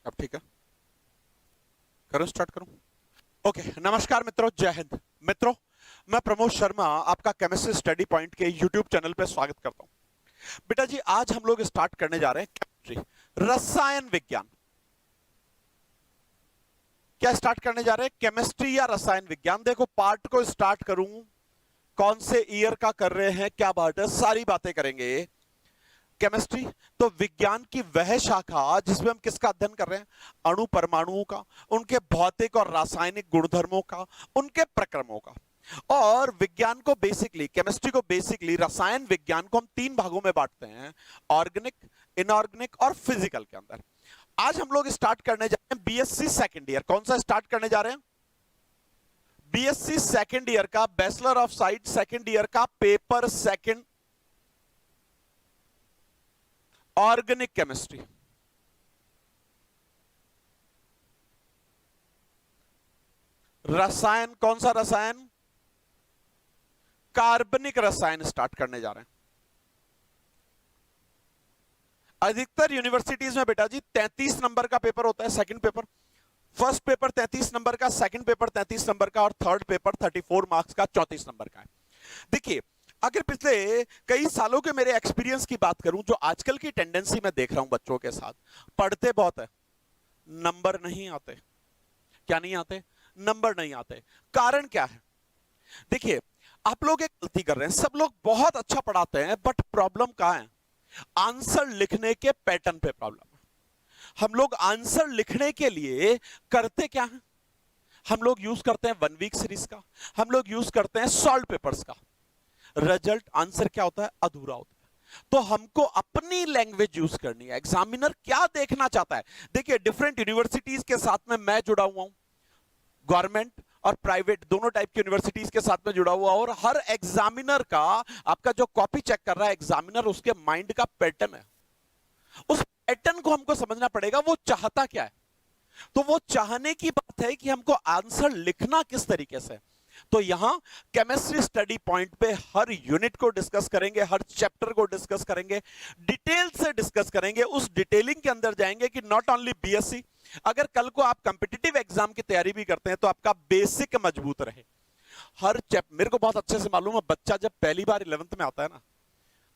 अब ठीक है, करूं स्टार्ट करूं? ओके, नमस्कार मित्रों, जय हिंद। मित्रों, मैं प्रमोद शर्मा आपका केमिस्ट्री स्टडी पॉइंट के यूट्यूब चैनल पे स्वागत करता हूं। बेटा जी, आज हम लोग स्टार्ट करने जा रहे हैं केमिस्ट्री, रसायन विज्ञान। क्या स्टार्ट करने जा रहे हैं? केमिस्ट्री या रसायन विज्ञान। देखो, पार्ट को स्टार्ट करूं, कौन से ईयर का कर रहे हैं, क्या बात है, सारी बातें करेंगे। केमिस्ट्री तो विज्ञान की वह शाखा जिसमें हम किसका अध्ययन कर रहे हैं? अणु परमाणुओं का, उनके भौतिक और रासायनिक गुणधर्मों का, उनके प्रक्रमों का। और विज्ञान को बेसिकली, केमिस्ट्री को बेसिकली, रसायन विज्ञान को हम तीन भागों में बांटते हैं, ऑर्गेनिक, इनऑर्गेनिक और फिजिकल के अंदर। आज हम लोग स्टार्ट करने जा रहे हैं बीएससी सेकेंड ईयर। कौन सा स्टार्ट करने जा रहे हैं? बीएससी सेकेंड ईयर का, bachelor of science second year का पेपर सेकेंड, ऑर्गेनिक केमिस्ट्री। रसायन, कौन सा रसायन? कार्बनिक रसायन स्टार्ट करने जा रहे हैं। अधिकतर यूनिवर्सिटीज में बेटा जी 33 नंबर का पेपर होता है, second paper. First paper 33 number का, सेकंड पेपर 33 नंबर का और थर्ड पेपर 34 मार्क्स का, 34 नंबर का है। देखिए, अगर पिछले कई सालों के मेरे एक्सपीरियंस की बात करूं, जो आजकल की टेंडेंसी मैं देख रहा हूं बच्चों के साथ, पढ़ते बहुत है, नंबर नहीं आते। क्या नहीं आते? नंबर नहीं आते। कारण क्या है? देखिए, आप लोग एक गलती कर रहे हैं। सब लोग बहुत अच्छा पढ़ाते हैं, बट प्रॉब्लम कहां है? आंसर लिखने के पैटर्न पे प्रॉब्लम है। हम लोग आंसर लिखने के लिए करते क्या है? हम लोग यूज करते हैं 1 वीक सीरीज का, हम लोग यूज करते हैं सॉल्व पेपर्स का। रिजल्ट, आंसर क्या होता है? अधूरा होता है। तो हमको अपनी लैंग्वेज यूज करनी है। एग्जामिनर क्या देखना चाहता है? देखिए, डिफरेंट यूनिवर्सिटीज के साथ में मैं जुड़ा हुआ हूं, गवर्नमेंट और प्राइवेट दोनों टाइप की यूनिवर्सिटीज के साथ में जुड़ा हुआ, और हर एग्जामिनर का, आपका जो कॉपी चेक कर रहा है एग्जामिनर, उसके माइंड का पैटर्न है। उस पैटर्न को हमको समझना पड़ेगा, वो चाहता क्या है। तो वो चाहने की बात है कि हमको आंसर लिखना किस तरीके से। तो यहां केमिस्ट्री स्टडी पॉइंट पे हर यूनिट को डिस्कस करेंगे, हर चैप्टर को डिस्कस करेंगे, डिटेल से डिस्कस करेंगे। उस डिटेलिंग के अंदर जाएंगे कि नॉट ओनली बीएससी, अगर कल को आप कंपिटिटिव एग्जाम की तैयारी भी करते हैं तो आपका बेसिक मजबूत रहे। हर चैप्टर, मेरे को बहुत अच्छे से मालूम है, बच्चा जब पहली बार 11th में आता है ना,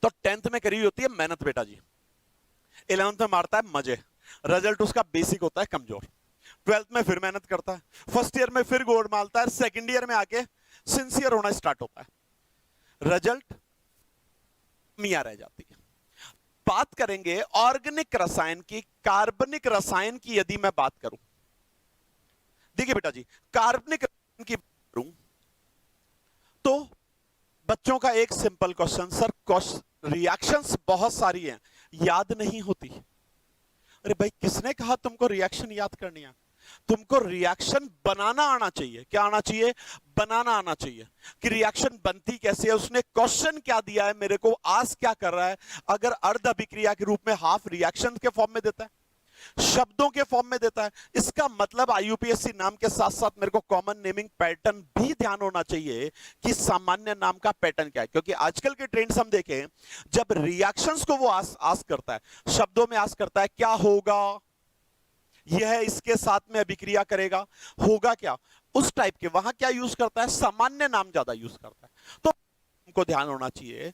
तो 10th में करी होती है मेहनत बेटा जी, 11th में मारता है मजे, रिजल्ट उसका बेसिक होता है कमजोर। 12th में फिर मेहनत करता है, फर्स्ट ईयर में फिर गोड़ मारता है, सेकंड ईयर में आके सिंसियर होना स्टार्ट होता है, रिजल्ट मिया रह जाती है। बात करेंगे ऑर्गेनिक रसायन की, कार्बनिक रसायन की यदि मैं बात करूं, देखिए बेटा जी, कार्बनिक रसायन की बात करूं तो बच्चों का एक सिंपल क्वेश्चन, सर रिएक्शंस बहुत सारी हैं, याद नहीं होती। अरे भाई, किसने कहा तुमको रिएक्शन याद करनी है? तुमको रिएक्शन बनाना आना चाहिए। क्या आना चाहिए? बनाना आना चाहिए, कि रिएक्शन बनती कैसे है, उसने क्वेश्चन क्या दिया है मेरे को, आस क्या कर रहा है। अगर अर्ध अभिक्रिया के रूप में हाफ रिएक्शन के फॉर्म में देता है, शब्दों के फॉर्म में देता है, इसका मतलब आईयूपीएससी नाम के साथ साथ मेरे को कॉमन नेमिंग पैटर्न भी ध्यान होना चाहिए कि सामान्य नाम का पैटर्न क्या है। क्योंकि आजकल के ट्रेंड्स हम देखें, जब रिएक्शंस को वो आस्क करता है, शब्दों में आस्क करता है, क्या होगा, यह इसके साथ में अभिक्रिया करेगा, होगा क्या, उस टाइप के, वहां क्या यूज करता है? सामान्य नाम ज्यादा यूज करता है। तो हमको ध्यान होना चाहिए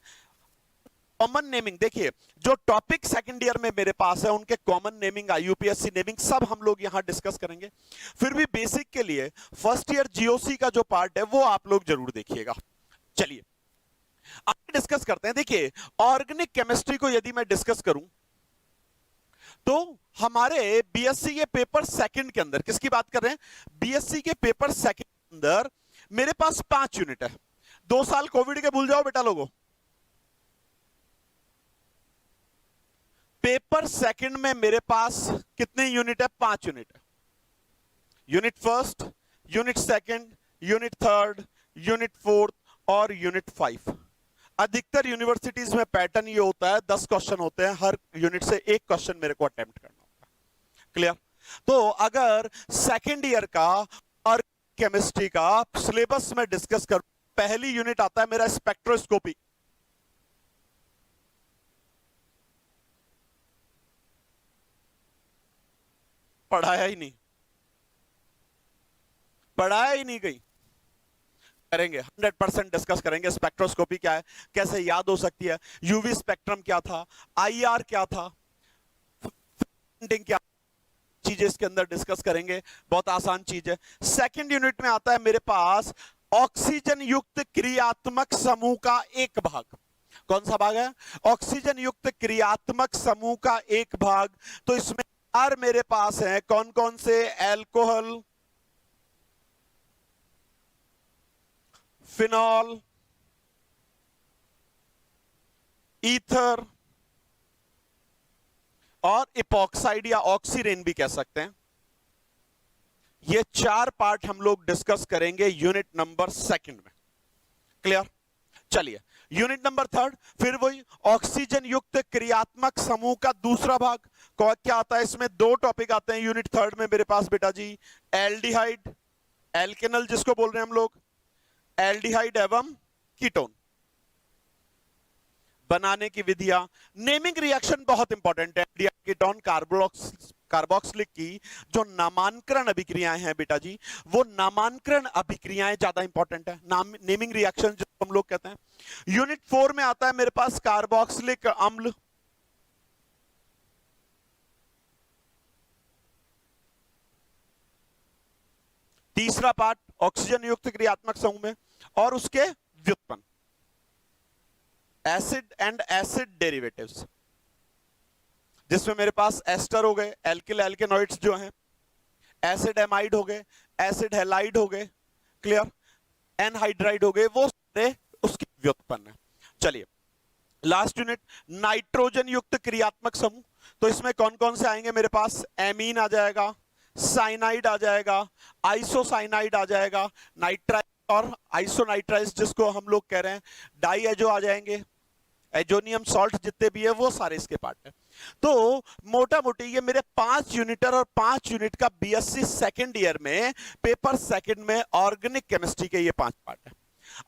कॉमन नेमिंग। देखिए, जो टॉपिक सेकंड ईयर में मेरे पास है, उनके कॉमन नेमिंग, आईयूपीएससी नेमिंग, सब हम लोग यहां डिस्कस करेंगे। फिर भी बेसिक के लिए फर्स्ट ईयर जीओसी का जो पार्ट है वो आप लोग जरूर देखिएगा। चलिए आगे डिस्कस करते हैं। देखिए, ऑर्गेनिक केमिस्ट्री को यदि मैं डिस्कस करूं तो हमारे बीएससी के पेपर सेकंड के अंदर, किसकी बात कर रहे हैं? बीएससी के पेपर सेकंड के अंदर मेरे पास 5 यूनिट है। 2 साल कोविड के भूल जाओ बेटा लोगों। पेपर सेकंड में मेरे पास कितने यूनिट है? 5 यूनिट है। Unit first, unit second, unit third, unit fourth और यूनिट 5। अधिकतर यूनिवर्सिटीज में पैटर्न ये होता है, 10 क्वेश्चन होते हैं, हर यूनिट से एक क्वेश्चन मेरे को अटेम्प्ट करना होता है। क्लियर? तो अगर सेकेंड ईयर का और केमिस्ट्री का सिलेबस में डिस्कस कर, पहली यूनिट आता है मेरा स्पेक्ट्रोस्कोपी। पढ़ाया ही नहीं, पढ़ाया ही नहीं कहीं। करेंगे 100% डिस्कस करेंगे। स्पेक्ट्रोस्कोपी क्या है, कैसे याद हो सकती है, यूवी स्पेक्ट्रम क्या था, आईआर क्या था, क्या चीजें इसके अंदर डिस्कस करेंगे। बहुत आसान चीज है। सेकंड यूनिट में आता है मेरे पास ऑक्सीजन युक्त क्रियात्मक समूह का एक भाग। कौन सा भाग है? ऑक्सीजन युक्त क्रियात्मक समूह का एक भाग। तो इसमें चार मेरे पास है, कौन कौन से? एल्कोहल, फिनॉल, ईथर और इपॉक्साइड या ऑक्सीरेन भी कह सकते हैं। ये चार पार्ट हम लोग डिस्कस करेंगे यूनिट नंबर सेकंड में। क्लियर? चलिए यूनिट नंबर थर्ड, फिर वही ऑक्सीजन युक्त क्रियात्मक समूह का दूसरा भाग। क्या आता है इसमें? दो टॉपिक आते हैं यूनिट थर्ड में मेरे पास बेटा जी। एल्डिहाइड, एल्केनल जिसको बोल रहे हैं हम लोग, एल्डिहाइड एवं कीटोन बनाने की विधियां। नेमिंग रिएक्शन बहुत इंपॉर्टेंट है। एल्डिहाइड, कीटोन, कार्बोक्सिलिक की जो नामांकरण अभिक्रियाएं हैं बेटा जी, वो नामांकरण अभिक्रियाएं ज्यादा इंपॉर्टेंट है। नेमिंग रिएक्शन जो हम लोग कहते हैं। यूनिट 4 में आता है मेरे पास कार्बोक्सिलिक अम्ल, तीसरा पार्ट ऑक्सीजन युक्त क्रियात्मक समूह में, और उसके व्युत्पन्न, एसिड एंड एसिड डेरिवेटिव्स, जिसमें मेरे पास एस्टर हो गए, एल्किल एल्केनॉइड्स जो हैं, एसिड एमाइड हो गए, एसिड हैलाइड हो गए, क्लियर, एनहाइड्राइड हो गए, वो सारे उसके व्युत्पन्न है। चलिए लास्ट यूनिट, नाइट्रोजन युक्त क्रियात्मक समूह। तो इसमें कौन कौन से आएंगे मेरे पास? एमीन आ जाएगा, साइनाइड आ जाएगा, आइसोसाइनाइड आ जाएगा, नाइट्राइल और आइसोनाइट्राइल जिसको हम लोग कह रहे हैं, डाई एजो आ जाएंगे, एजोनियम सॉल्ट जितने भी है वो सारे इसके पार्ट है। तो मोटा मोटी ये मेरे 5 यूनिटर और 5 यूनिट का बीएससी सेकेंड ईयर में पेपर सेकेंड में ऑर्गेनिक केमिस्ट्री के ये 5 पार्ट है।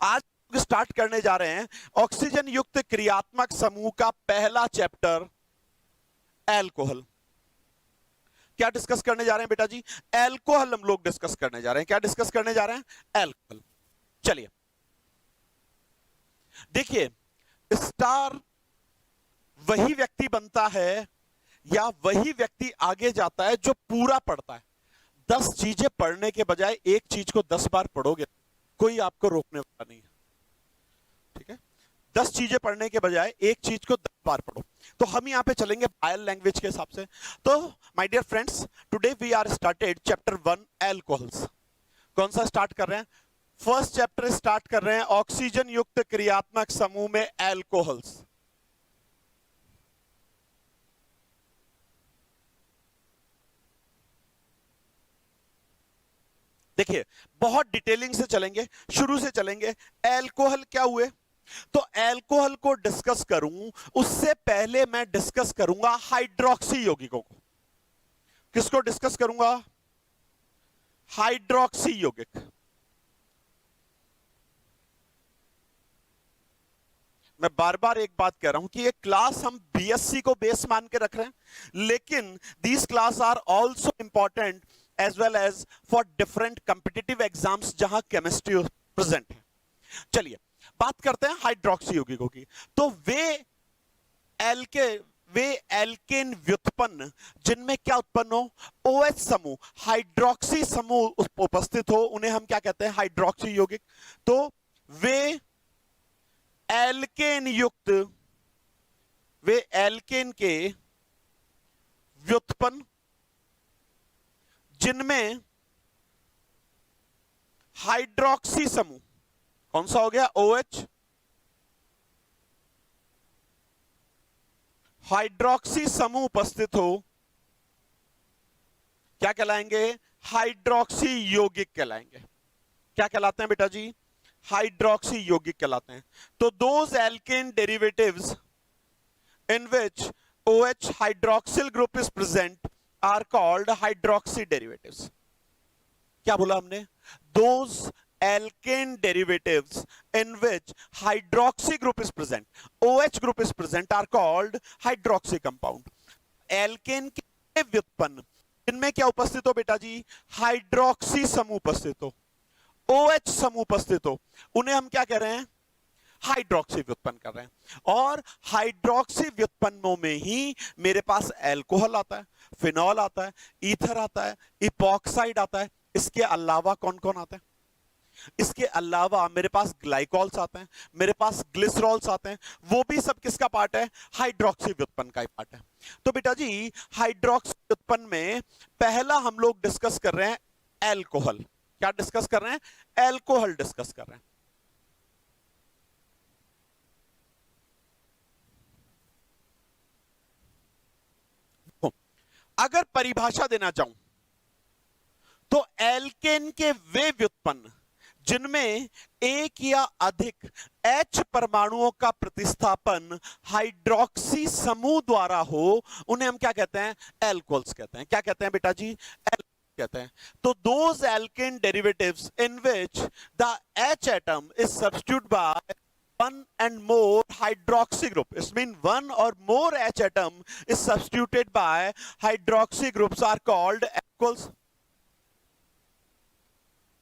आज स्टार्ट करने जा रहे हैं ऑक्सीजन युक्त क्रियात्मक समूह का पहला चैप्टर, एल्कोहल। क्या डिस्कस करने जा रहे हैं बेटा जी? एल्कोहल हम लोग डिस्कस करने जा रहे हैं। क्या डिस्कस करने जा रहे हैं? एल्कोहल। चलिए देखिए, स्टार वही व्यक्ति बनता है या वही व्यक्ति आगे जाता है जो पूरा पढ़ता है। 10 चीजें पढ़ने के बजाय एक चीज को 10 बार पढ़ोगे, कोई आपको रोकने वाला नहीं है, ठीक है? 10 चीजें पढ़ने के बजाय एक चीज को 10 बार पढ़ो। तो हम यहां पे चलेंगे बायल लैंग्वेज के हिसाब से। तो my dear friends, today we are started chapter 1 alcohols. कौन सा स्टार्ट कर रहे हैं? फर्स्ट चैप्टर स्टार्ट कर रहे हैं ऑक्सीजन युक्त क्रियात्मक समूह में एल्कोहल्स। देखिए बहुत डिटेलिंग से चलेंगे, शुरू से चलेंगे। एल्कोहल क्या हुए? तो एल्कोहल को डिस्कस करूं उससे पहले मैं डिस्कस करूंगा हाइड्रोक्सी यौगिकों को। किसको डिस्कस करूंगा? हाइड्रोक्सी यौगिक। मैं बार बार एक बात कह रहा हूं कि ये क्लास हम बीएससी को बेस मान के रख रहे हैं, लेकिन these class are also important as well as for different competitive exams जहां केमिस्ट्री प्रेजेंट है। चलिए बात करते हैं हाइड्रोक्सी यौगिकों की। तो वे एल्केन व्युत्पन्न जिनमें क्या उत्पन्न हो? OH समूह, हाइड्रोक्सी समूह उपस्थित हो, उन्हें हम क्या कहते हैं? हाइड्रोक्सी यौगिक। तो वे एल्केन के व्युत्पन्न जिनमें हाइड्रोक्सी समूह, कौन सा हो गया? OH, हाइड्रोक्सी समूह उपस्थित हो, क्या कहलाएंगे? हाइड्रोक्सी यौगिक कहलाएंगे। क्या कहलाते हैं बेटा जी? हाइड्रोक्सी यौगिक कहलाते हैं। तो those alkane derivatives in which OH hydroxyl group is present are called hydroxy derivatives. क्या बोला हमने? Those alkane derivatives in which hydroxy group is present, OH group is present, are called hydroxy compound. Alkane के व्युत्पन्न इनमें क्या उपस्थित हो बेटा जी, हाइड्रोक्सी समूह उपस्थित हो, OH समूह उपस्थित हो, उन्हें हम क्या कह रहे हैं, हाइड्रोक्सी व्युत्पन्न कर रहे हैं। और हाइड्रोक्सी व्युत्पन्नों में ही मेरे पास अल्कोहल आता है, फिनॉल आता है, ईथर आता है, इपॉक्साइड आता है। इसके अलावा कौन कौन आता है, इसके अलावा मेरे पास ग्लाइकॉल्स आते हैं, मेरे पास ग्लिसरॉल्स आते हैं, वो भी सब किसका पार्ट है, हाइड्रोक्सी व्युत्पन्न का ही पार्ट है। तो बेटा जी हाइड्रोक्सी व्युत्पन्न में पहला हम लोग डिस्कस कर रहे हैं अल्कोहल। क्या डिस्कस कर रहे हैं, अल्कोहल डिस्कस कर रहे हैं। अगर परिभाषा देना चाहूं तो एल्केन के वे व्युत्पन्न जिनमें एक या अधिक H परमाणुओं का प्रतिस्थापन हाइड्रोक्सी समूह द्वारा हो, उन्हें हम क्या कहते हैं, एल्कोहल्स कहते हैं। क्या कहते हैं बेटा जी, एल्कोहल कहते हैं। तो those alkane derivatives in which the H atom is substitute by one and more hydroxy group, it means one or more H atom is substituted by hydroxy groups are called alcohols.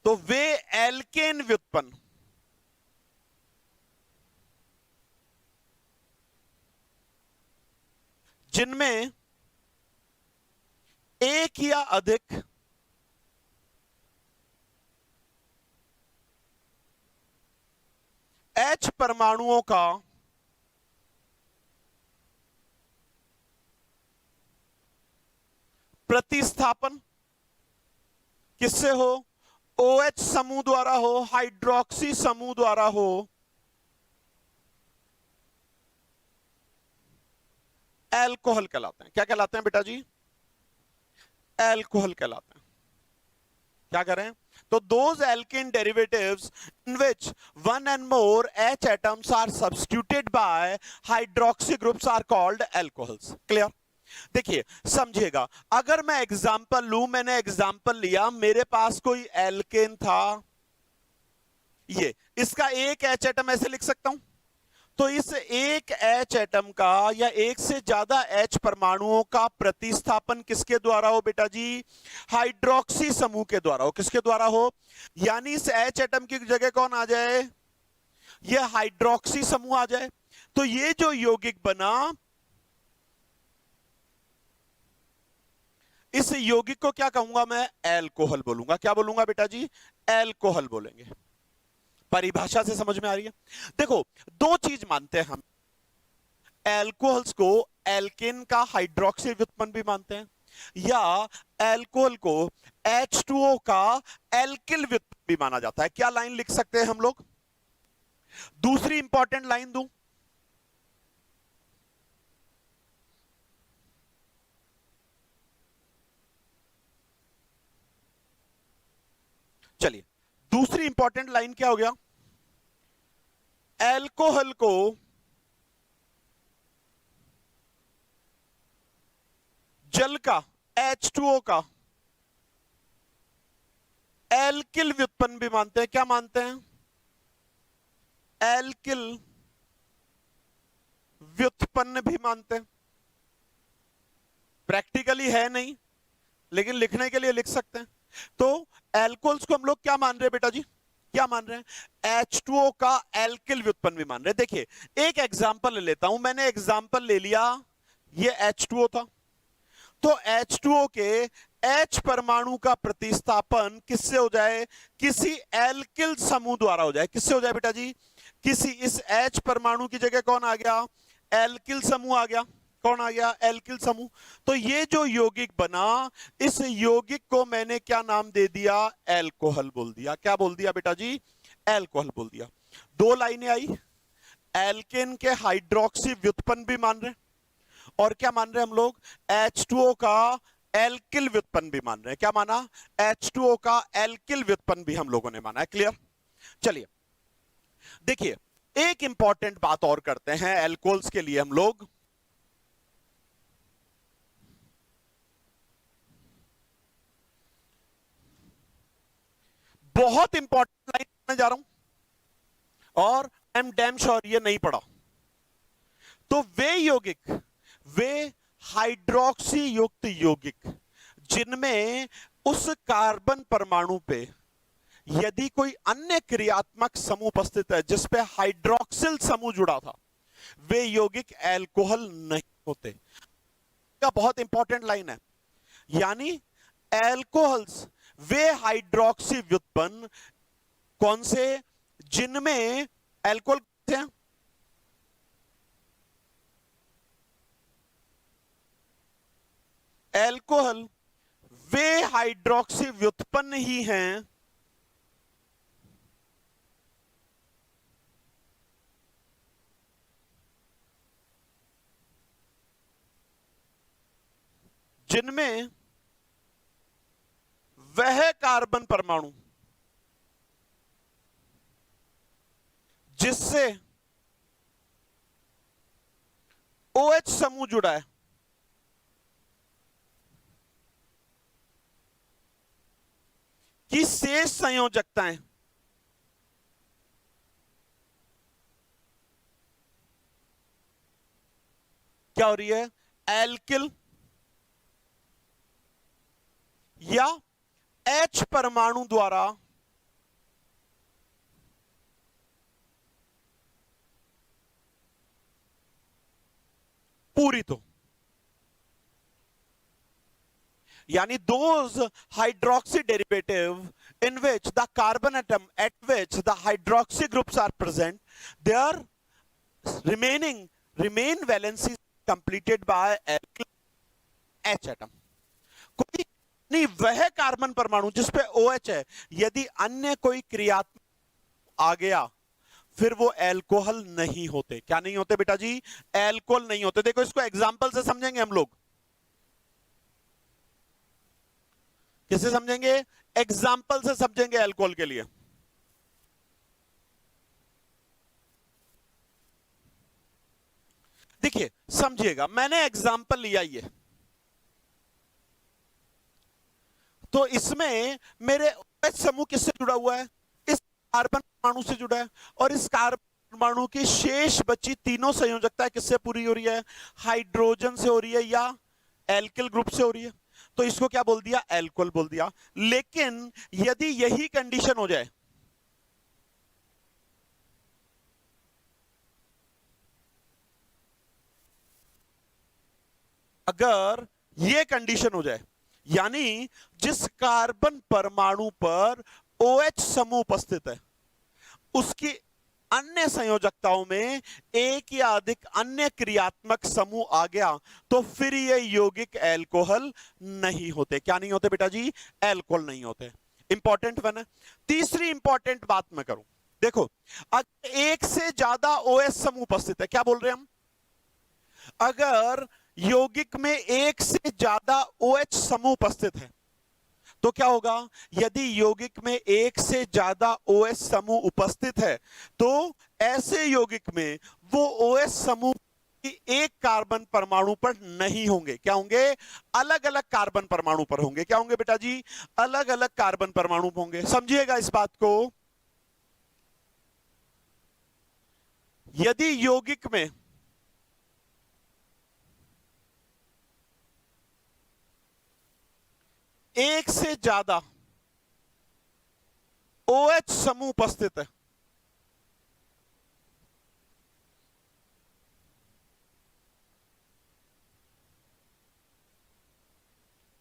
तो वे alkene व्युत्पन्न जिनमें एक या अधिक H परमाणुओं का प्रतिस्थापन किससे हो, OH समूह द्वारा हो, हाइड्रोक्सी समूह द्वारा हो, अल्कोहल कहलाते हैं। क्या कहलाते हैं बेटा जी, अल्कोहल कहलाते हैं। क्या करें, तो those alkene derivatives in which one and more H atoms are substituted by hydroxy groups are called alcohols. Clear? देखिए समझिएगा, अगर मैं एग्जांपल लूं, मैंने एग्जांपल लिया, मेरे पास कोई एल्केन था, ये इसका एक H एटम ऐसे लिख सकता हूं। तो इस एक H एटम का या एक से ज्यादा H परमाणुओं का प्रतिस्थापन किसके द्वारा हो बेटा जी, हाइड्रोक्सी समूह के द्वारा हो। किसके द्वारा हो, यानी इस H एटम की जगह कौन आ जाए, ये हाइड्रोक्सी समूह आ जाए। तो ये जो यौगिक बना, इस यौगिक को क्या कहूंगा मैं, अल्कोहल बोलूंगा। क्या बोलूंगा बेटा जी, अल्कोहल बोलेंगे। परिभाषा से समझ में आ रही है। देखो दो चीज मानते हैं हम, अल्कोहल्स को एल्केन का हाइड्रोक्सी व्युत्पन्न भी मानते हैं, या अल्कोहल को H2O का एल्किल व्युत्पन्न भी माना जाता है। क्या लाइन लिख सकते हैं हम लोग, दूसरी इंपॉर्टेंट लाइन दूं, चलिए दूसरी इंपॉर्टेंट लाइन क्या हो गया, अल्कोहल को जल का H2O का एल्किल व्युत्पन्न भी मानते हैं। क्या मानते हैं, एल्किल व्युत्पन्न भी मानते हैं। प्रैक्टिकली है नहीं, लेकिन लिखने के लिए लिख सकते हैं। तो एल्कोहल्स को हम लोग क्या मान रहे हैं बेटा जी, क्या मान रहे हैं, H2O का एल्किल व्युत्पन्न भी मान रहे हैं। देखिए एक एग्जांपल ले लेता हूं, मैंने एग्जांपल ले लिया, ये H2O था, तो H2O के H परमाणु का प्रतिस्थापन किससे हो जाए, किसी एल्किल समूह द्वारा हो जाए। किससे हो जाए बेटा जी, किसी, इस H परमाणु की जगह कौन आ गया, एल्किल समूह आ गया। कौन आ गया, एल्किल समूह। तो ये जो यौगिक बना, इस यौगिक को मैंने क्या नाम दे दिया, अल्कोहल बोल दिया। क्या बोल दिया बेटा जी, अल्कोहल बोल दिया। दो लाइनें आई, एल्केन के हाइड्रोक्सी व्युत्पन्न भी मान रहे हैं, और क्या मान रहे हैं हम लोग, H2O का एल्किल व्युत्पन्न भी मान रहे हैं। क्या माना, H2O का एल्किल व्युत्पन्न भी हम लोगों ने माना है। क्लियर। चलिए देखिए एक इंपॉर्टेंट बात और करते हैं एल्कोहल्स के लिए हम लोग। बहुत इंपॉर्टेंट लाइन पढ़ने जा रहा हूं, और आई एम डैम श्योर ये नहीं पढ़ा। तो वे यौगिक, वे हाइड्रोक्सी युक्त यौगिक जिनमें उस कार्बन परमाणु पे यदि कोई अन्य क्रियात्मक समूह उपस्थित है जिस पे हाइड्रोक्सिल समूह जुड़ा था, वे यौगिक एल्कोहल नहीं होते। का बहुत इंपॉर्टेंट लाइन है, यानी एल्कोहल्स वे हाइड्रोक्सी व्युत्पन्न कौन से, जिनमें एल्कोहल हैं, एल्कोहल वे हाइड्रोक्सी व्युत्पन्न ही हैं जिनमें वह कार्बन परमाणु जिससे OH समूह जुड़ा है की शेष संयोजकताएं क्या हो रही है, एल्किल या H परमाणु द्वारा पूरित हो। यानी those hydroxy derivative in which the carbon atom at which the hydroxy groups are present, their remain valency completed by alkyl H atom। कोई नहीं, वह कार्बन परमाणु जिस पे OH है, यदि अन्य कोई क्रियात्मक आ गया फिर वो एल्कोहल नहीं होते। क्या नहीं होते बेटा जी, एल्कोहल नहीं होते। देखो इसको एग्जांपल से समझेंगे हम लोग। किससे समझेंगे, एग्जाम्पल से समझेंगे अल्कोहल के लिए। देखिए समझिएगा, मैंने एग्जाम्पल लिया ये, तो इसमें मेरे OH समूह किससे जुड़ा हुआ है, इस कार्बन परमाणु से जुड़ा है, और इस कार्बन परमाणु की शेष बची तीनों संयोजकताएं किससे पूरी हो रही है, हाइड्रोजन से हो रही है या एल्किल ग्रुप से हो रही है। तो इसको क्या बोल दिया, एल्कोहल बोल दिया। लेकिन यदि यही कंडीशन हो जाए, अगर यह कंडीशन हो जाए, यानी जिस कार्बन परमाणु पर OH समूह उपस्थित है उसकी अन्य संयोजकताओं में एक या अधिक अन्य क्रियात्मक समूह आ गया, तो फिर ये यौगिक एल्कोहल नहीं होते। क्या नहीं होते बेटा जी, एल्कोहल नहीं होते। इंपॉर्टेंट वन है। तीसरी इंपॉर्टेंट बात मैं करूं, देखो अगर एक से ज्यादा OH समूह उपस्थित है, क्या बोल रहे हैं हम, अगर यौगिक में एक से ज्यादा OH समूह उपस्थित है तो क्या होगा, यदि यौगिक में एक से ज्यादा OH समूह उपस्थित है तो ऐसे यौगिक में वो OH समूह की एक कार्बन परमाणु पर नहीं होंगे। क्या होंगे, अलग अलग कार्बन परमाणु पर होंगे। क्या होंगे बेटा जी, अलग अलग कार्बन परमाणु होंगे। समझिएगा इस बात को, यदि यौगिक में एक से ज्यादा OH समूह उपस्थित है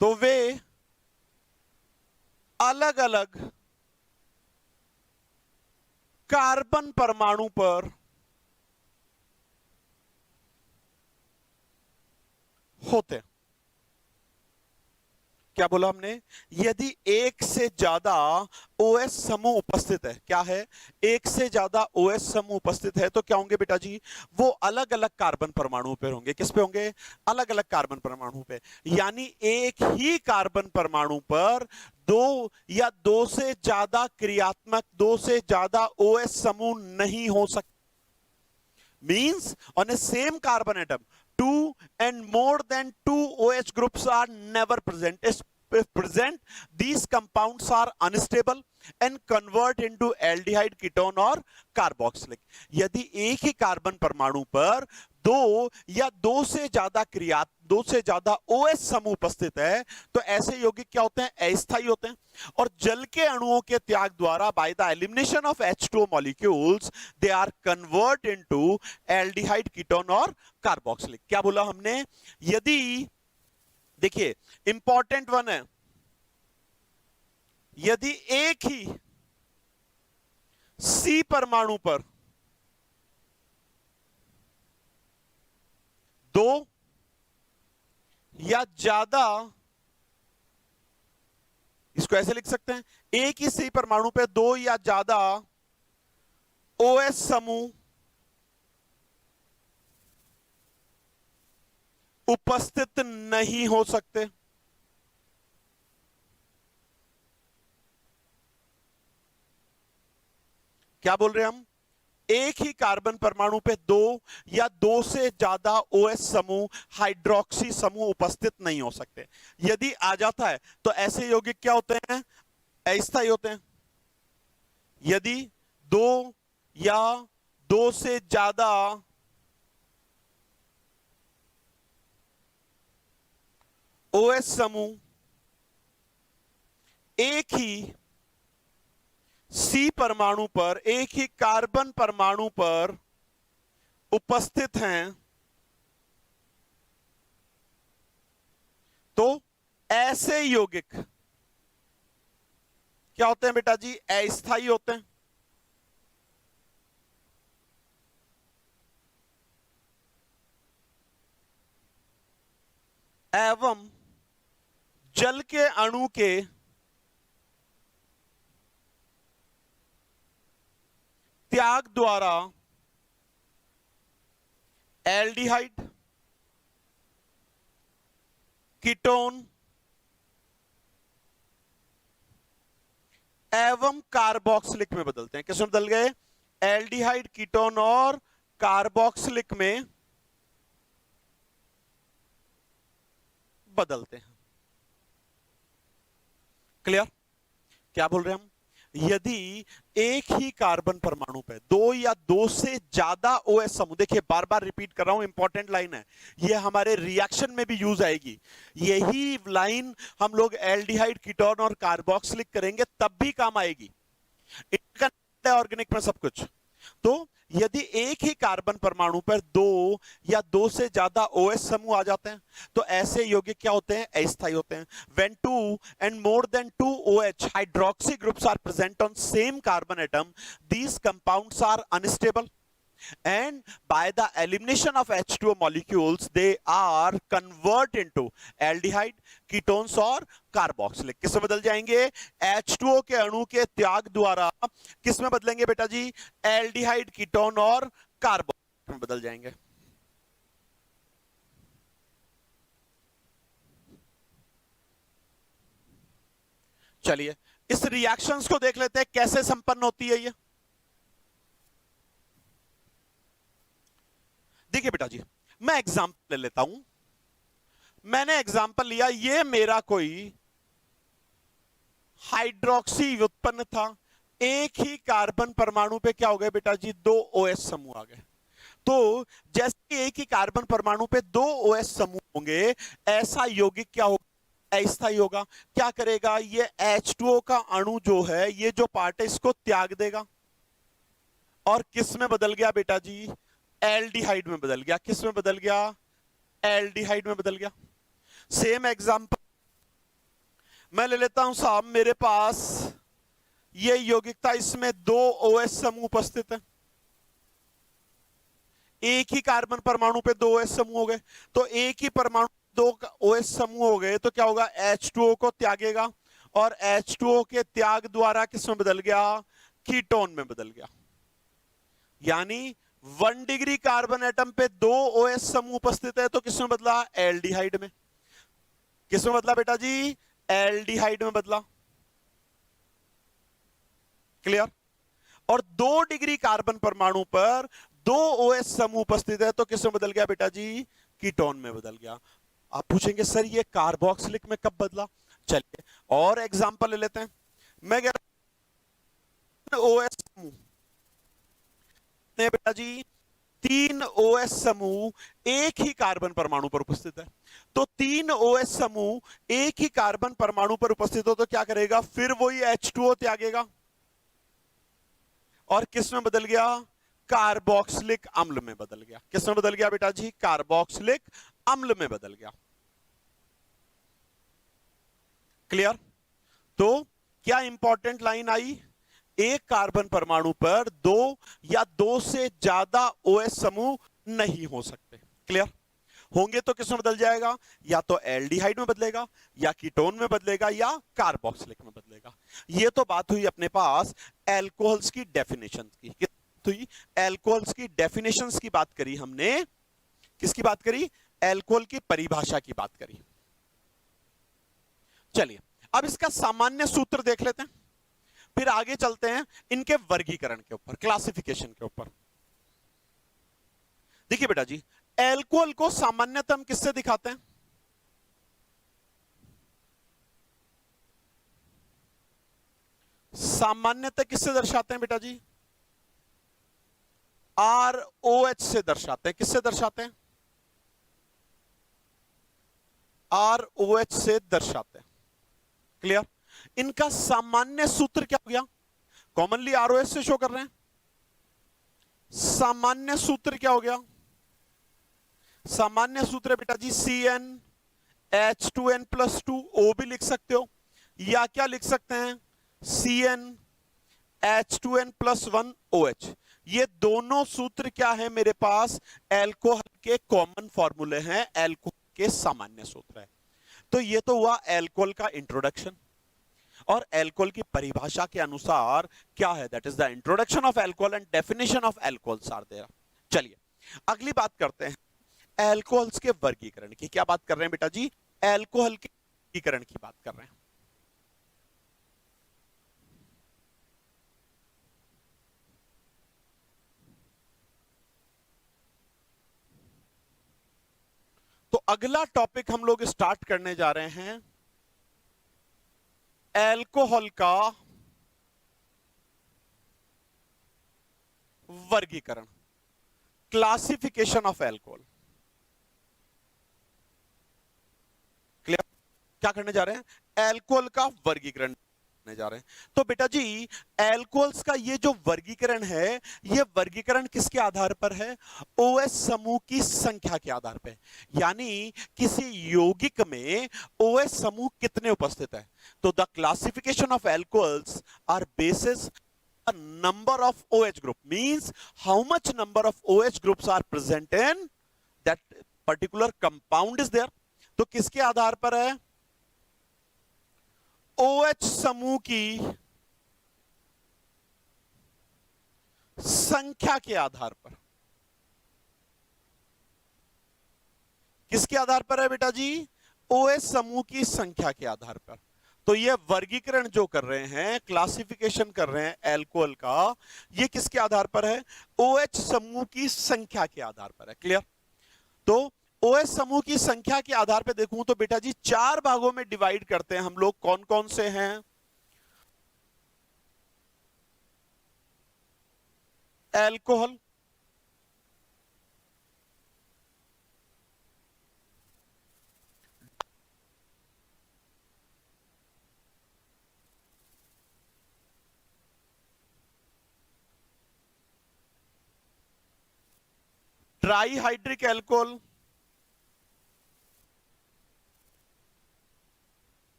तो वे अलग अलग कार्बन परमाणु पर होते हैं। क्या बोला हमने, यदि एक से ज्यादा OH समूह उपस्थित है, क्या है, एक से ज्यादा OH समूह उपस्थित है तो क्या होंगे बेटा जी, वो अलग अलग कार्बन परमाणुओं पर होंगे। किस पे होंगे, अलग अलग कार्बन परमाणु पे। यानी एक ही कार्बन परमाणु पर दो या दो से ज्यादा क्रियात्मक, दो से ज्यादा OH समूह नहीं हो सकते। Means on A same carbon atom 2 and more than 2 OH groups are never present। इस if present, these compounds are unstable and convert into aldehyde, ketone और carboxylic. यदि एक ही कार्बन परमाणु पर दो या दो से ज्यादा OH समूह उपस्थित है तो ऐसे यौगिक क्या होते हैं? अस्थायी होते हैं और जल के अणुओं के त्याग द्वारा by the elimination of H2O molecules they are convert into aldehyde, ketone और carboxylic. क्या बोला हमने? यदि देखिए इंपॉर्टेंट वन है, यदि एक ही C परमाणु पर दो या ज्यादा, इसको ऐसे लिख सकते हैं, एक ही C परमाणु पे दो या ज्यादा OH समूह उपस्थित नहीं हो सकते, क्या बोल रहे हैं हम? एक ही कार्बन परमाणु पे दो या दो से ज्यादा OH समूह, हाइड्रोक्सी समूह उपस्थित नहीं हो सकते. यदि आ जाता है तो ऐसे यौगिक क्या होते हैं? अस्थायी होते हैं. यदि दो या दो से ज्यादा OH समूह एक ही C परमाणु पर, एक ही कार्बन परमाणु पर उपस्थित हैं तो ऐसे यौगिक क्या होते हैं बेटा जी? अस्थायी होते हैं. एवं जल के अणु के त्याग द्वारा एल्डिहाइड, कीटोन एवं कार्बोक्सिलिक में बदलते हैं. किसमें बदल गए? एल्डिहाइड, कीटोन और कार्बोक्सिलिक में बदलते हैं. क्लियर? क्या बोल रहे हैं हम? यदि एक ही कार्बन परमाणु पे दो या दो से ज्यादा OH समूह, देखिए बार बार रिपीट कर रहा हूं, इंपॉर्टेंट लाइन है ये, हमारे रिएक्शन में भी यूज आएगी. यही लाइन हम लोग एल्डिहाइड, कीटोन और कार्बोक्सिलिक करेंगे तब भी काम आएगी. ऑर्गेनिक में सब कुछ. तो यदि एक ही कार्बन परमाणु पर दो या दो से ज्यादा OH समूह आ जाते हैं तो ऐसे यौगिक क्या होते हैं? अस्थायी होते हैं. When two and more than two OH hydroxy groups are present on same carbon atom, these compounds are unstable and by the elimination of H2O molecules they are convert into aldehyde, ketones और carboxylic. किसमें बदल जाएंगे? H2O के अणु के त्याग द्वारा किसमें बदलेंगे बेटा जी? एल्डिहाइड, कीटोन और कार्बोक्सिलिक में बदल जाएंगे. चलिए इस रिएक्शंस को देख लेते हैं कैसे संपन्न होती है ये. देखिए बेटा जी, मैं एग्जांपल ले लेता हूं. मैंने एग्जांपल लिया, ये मेरा कोई हाइड्रोक्सी व्युत्पन्न था. एक ही कार्बन परमाणु पे क्या हो गए बेटा जी? दो OH समूह आ गए. तो जैसे एक ही कार्बन परमाणु पे दो OH समूह होंगे, ऐसा यौगिक क्या होगा? अस्थायी होगा. क्या करेगा? ये H2O का अणु जो है, ये जो पार्ट है, इसको त्याग देगा और किस में बदल गया बेटा जी? एल्डिहाइड में बदल गया. किस में बदल गया? एल्डिहाइड में बदल गया. सेम एग्जांपल मैं ले लेता हूं साहब. मेरे पास ये यौगिक था, इसमें दो OH समूह उपस्थित है. एक ही कार्बन परमाणु पे दो OH समूह हो गए. तो एक ही परमाणु दो OH समूह हो गए तो क्या होगा? H2O को त्यागेगा और H2O के त्याग द्वारा किस में बदल गया? कीटोन में बदल गया. यानी 1 डिग्री कार्बन एटम पे दो OH समूह उपस्थित है तो किसमें बदला? एल्डिहाइड में. किसमें बदला बेटा जी? एल्डिहाइड में बदला. क्लियर? और 2 डिग्री कार्बन परमाणु पर दो OH समूह उपस्थित है तो किसमें बदल गया बेटा जी? कीटोन में बदल गया. आप पूछेंगे सर ये कार्बोक्सिलिक में कब बदला? चलिए और एग्जांपल ले लेते हैं। मैं कह रहा हूं OS समूह बेटा जी, 3 OS समूह एक ही कार्बन परमाणु पर उपस्थित है। तो 3 OS समूह एक ही कार्बन परमाणु पर उपस्थित हो तो क्या करेगा, फिर वही H2O त्यागेगा और किस में बदल गया, कार्बोक्सिलिक अम्ल में बदल गया। किस में बदल गया बेटा जी, कार्बोक्सिलिक अम्ल में बदल गया। क्लियर। तो क्या इंपॉर्टेंट लाइन आई, एक कार्बन परमाणु पर 2 या 2 से ज्यादा OS समूह नहीं हो सकते। क्लियर। होंगे तो किस में बदल जाएगा, या तो एल्डिहाइड में बदलेगा, या कीटोन में बदलेगा, या कार्बोक्सिलिक में बदलेगा। ये तो बात हुई अपने पास एल्कोहल्स की डेफिनेशन की। हुई एल्कोहल्स की डेफिनेशंस की बात करी हमने, किसकी बात करी, एल्कोहल की परिभाषा की बात करी। चलिए अब इसका सामान्य सूत्र देख लेते हैं, फिर आगे चलते हैं इनके वर्गीकरण के ऊपर, क्लासिफिकेशन के ऊपर। देखिए बेटा जी, एल्कोहल को सामान्यतः हम किससे दिखाते हैं, सामान्यतः किससे दर्शाते हैं बेटा जी, ROH से दर्शाते हैं। किससे दर्शाते हैं, ROH से दर्शाते हैं। क्लियर। इनका सामान्य सूत्र क्या हो गया, कॉमनली ROH से शो कर रहे हैं, सामान्य सूत्र क्या हो गया, सामान्य सूत्र है बेटा जी CnH2n+2, O भी लिख सकते हो, या क्या लिख सकते हैं CnH2n+1OH। ये दोनों सूत्र क्या है मेरे पास, एल्कोहल के कॉमन फॉर्मूले हैं, एल्कोहल के सामान्य सूत्र है। तो ये तो हुआ एल्कोहल का इंट्रोडक्शन, और एल्कोहल की परिभाषा के अनुसार क्या है, that is the introduction of alcohol and definition of alcohols are there. चलिए अगली बात करते हैं एल्कोहल्स के वर्गीकरण की। क्या बात कर रहे हैं बेटा जी, एल्कोहल के वर्गीकरण की बात कर रहे हैं। तो अगला टॉपिक हम लोग स्टार्ट करने जा रहे हैं एल्कोहल का वर्गीकरण, क्लासिफिकेशन ऑफ एल्कोहल। क्लियर। क्या करने जा रहे हैं, एल्कोहल का वर्गीकरण करने जा रहे हैं। तो बेटा जी एल्कोहल्स का ये जो वर्गीकरण है, ये वर्गीकरण किसके आधार पर है, OH समूह की संख्या के आधार पर। यानी किसी यौगिक में OH समूह कितने उपस्थित है। तो the classification of alcohols are basis a number of OH group, means how much number of OH groups are present in that particular compound is there। तो किसके आधार पर है, OH समूह की संख्या के आधार पर। किसके आधार पर है बेटा जी, OH समूह की संख्या के आधार पर। तो ये वर्गीकरण जो कर रहे हैं, क्लासिफिकेशन कर रहे हैं एल्कोहल का, ये किसके आधार पर है, OH समूह की संख्या के आधार पर है। क्लियर। तो OH समूह की संख्या के आधार पर देखूं तो बेटा जी 4 भागों में डिवाइड करते हैं हम लोग, कौन कौन से हैं, एल्कोहल, ट्राईहाइड्रिक एल्कोहल,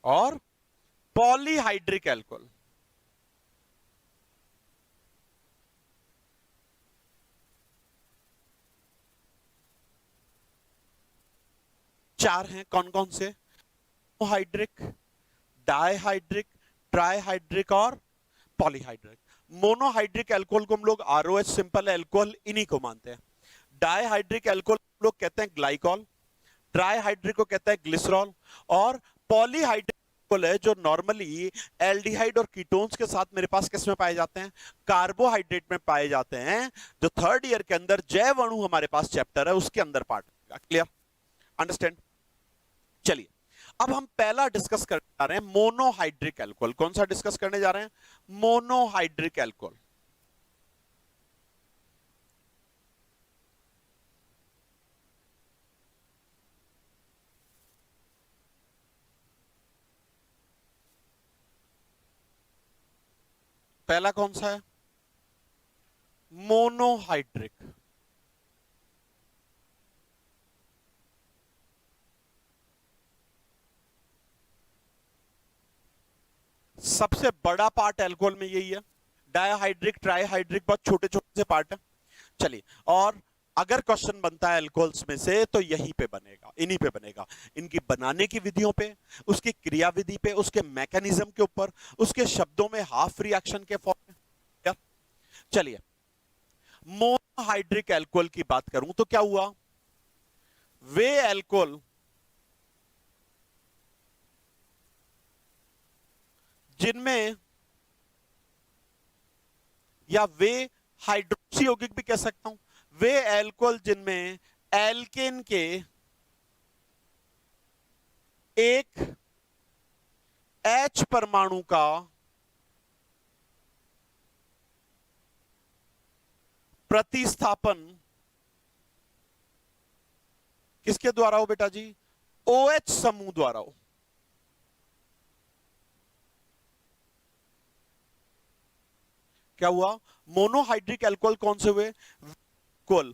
और पॉलीहाइड्रिक एल्कोहल। चार हैं, कौन कौन से, मोनोहाइड्रिक, डाईहाइड्रिक, ट्राईहाइड्रिक और पॉलीहाइड्रिक। मोनोहाइड्रिक एल्कोहल को हम लोग ROH सिंपल एल्कोहल इन्हीं को मानते हैं। डाईहाइड्रिक एल्कोहल हम लोग कहते हैं ग्लाइकॉल, ट्राईहाइड्रिक को कहते हैं ग्लिसरॉल, और पॉलीहाइड्रिक है जो नॉर्मली एल्डिहाइड और कीटोन्स के साथ मेरे पास किस में पाए जाते हैं, कार्बोहाइड्रेट में पाए जाते हैं, जो थर्ड ईयर के अंदर जैव अणु हमारे पास चैप्टर है उसके अंदर पार्ट। Clear, understand. चलिए अब हम पहला डिस्कस करने जा रहे हैं मोनोहाइड्रिक एल्कोहल। कौन सा डिस्कस करने जा रहे हैं, मोनोहाइड्रिक एल्कोहल। पहला कौन सा है, मोनोहाइड्रिक। सबसे बड़ा पार्ट अल्कोहल में यही है, डायहाइड्रिक ट्राइहाइड्रिक बहुत छोटे छोटे से पार्ट है। चलिए, और अगर क्वेश्चन बनता है अल्कोहल्स में से तो यहीं पे बनेगा, इन्हीं पे बनेगा, इनकी बनाने की विधियों पे, उसकी क्रियाविधि पे, उसके मैकेनिज्म के ऊपर, उसके शब्दों में हाफ रिएक्शन के फॉर्म में। चलिए मोनोहाइड्रिक एल्कोहल की बात करूं तो क्या हुआ, वे एल्कोहल जिनमें, या वे हाइड्रोक्सी यौगिक भी कह सकता हूं, वे एल्कोहल जिनमें एल्केन के एक H परमाणु का प्रतिस्थापन किसके द्वारा हो बेटा जी, OH समूह द्वारा हो। क्या हुआ, मोनोहाइड्रिक अल्कोहल कौन से हुए, एल्कोहल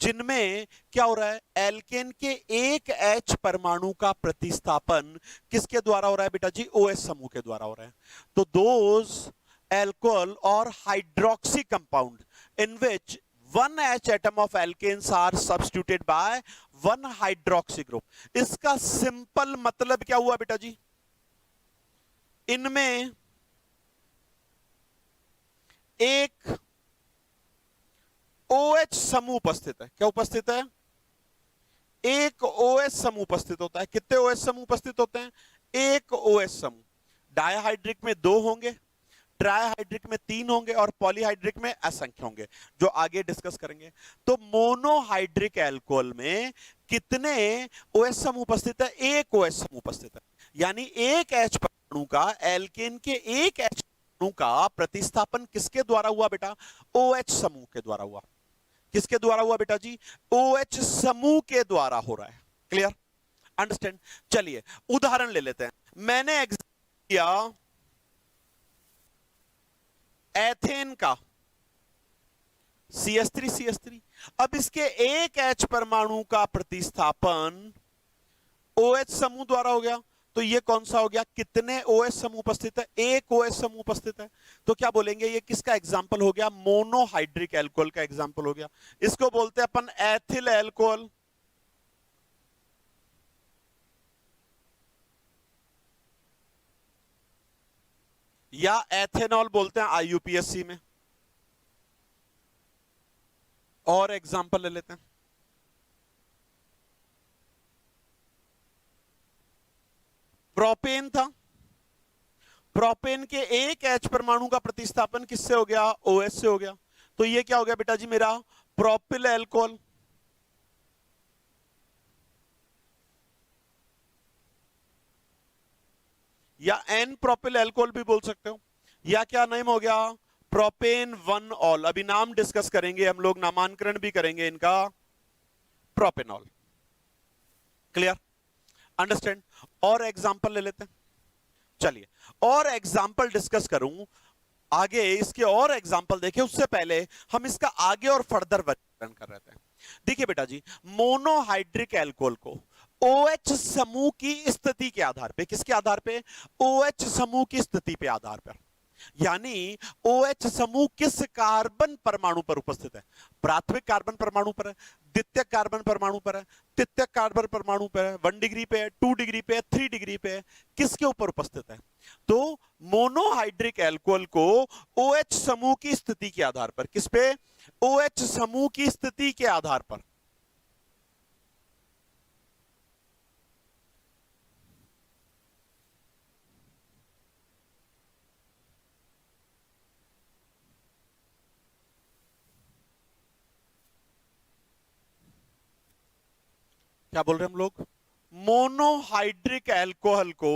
जिनमें क्या हो रहा है, एल्केन के एक H परमाणु का प्रतिस्थापन किसके द्वारा हो रहा है बेटा जी, OH समूह के द्वारा हो रहा है। तो दोज एल्कोहल और hydroxy compound in which one H atom of alkanes are substituted by one hydroxy group। इसका सिंपल मतलब क्या हुआ बेटा जी, इनमें एक OH समूह उपस्थित है। क्या उपस्थित है, एक OH समूह उपस्थित होता है। कितने OH समूह उपस्थित होते हैं, एक OH समूह। डायहाइड्रिक में 2 होंगे, ट्राइहाइड्रिक में 3 होंगे और पॉलीहाइड्रिक में असंख्य होंगे, जो आगे डिस्कस करेंगे। तो मोनोहाइड्रिक एल्कोहल में कितने OH समूह उपस्थित है, एक OH समूह उपस्थित है। यानी एक H परमाणु का एल्केन के एक H परमाणु का प्रतिस्थापन किसके द्वारा हुआ बेटा, OH समूह के द्वारा हुआ। किसके द्वारा हुआ बेटा जी, OH समूह के द्वारा हो रहा है। Clear, understand. चलिए उदाहरण ले लेते हैं। मैंने एग्जाम्पल किया एथेन का CH3CH3। अब इसके एक H परमाणु का प्रतिस्थापन OH समूह द्वारा हो गया। तो ये कौन सा हो गया, कितने OH समूह उपस्थित है, एक OH समूह उपस्थित है। तो क्या बोलेंगे, ये किसका एग्जाम्पल हो गया, मोनोहाइड्रिक एल्कोहल का एग्जाम्पल हो गया। इसको बोलते हैं अपन एथिल एल्कोहल, या एथेनॉल बोलते हैं IUPAC में। और एग्जाम्पल ले लेते हैं, प्रोपेन था, प्रोपेन के एक H परमाणु का प्रतिस्थापन किससे हो गया, OH से हो गया। तो ये क्या हो गया बेटा जी मेरा, प्रोपिल एल्कोहल। या एन प्रोपिल एल्कोहल भी बोल सकते हो। या क्या नेम हो गया, प्रोपेन 1 ऑल। अभी नाम डिस्कस करेंगे हम लोग, नामांकन भी करेंगे इनका, प्रोपेनॉल। Clear, understand. और एग्जांपल ले लेते हैं। चलिए और एग्जांपल डिस्कस करूं आगे, इसके और एग्जांपल देखें उससे पहले हम इसका आगे और फर्दर वर्णन कर रहे थे। देखिए बेटा जी, मोनोहाइड्रिक एल्कोहल को OH समूह की स्थिति के आधार पे, किसके आधार पे, OH समूह की स्थिति पे आधार पर, यानी OH समूह किस कार्बन परमाणु पर उपस्थित है, प्राथमिक कार्बन परमाणु पर है, द्वितीयक कार्बन परमाणु पर है, तृतीयक कार्बन परमाणु पर है, 1 डिग्री पे है, 2 डिग्री पे है, 3 डिग्री पे है, किसके ऊपर उपस्थित है। तो मोनोहाइड्रिक एल्कोहल को OH समूह की स्थिति के आधार पर, किस पे, OH समूह की स्थिति के आधार पर, क्या बोल रहे हैं हम लोग? मोनोहाइड्रिक एल्कोहल को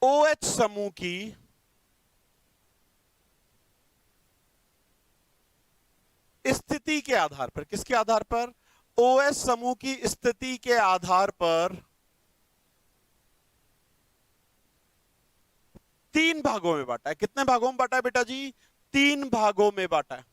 OH समूह की स्थिति के आधार पर, किसके आधार पर? OH समूह की स्थिति के आधार पर 3 भागों में बांटा है। कितने भागों में बांटा है बेटा जी? 3 भागों में बांटा है।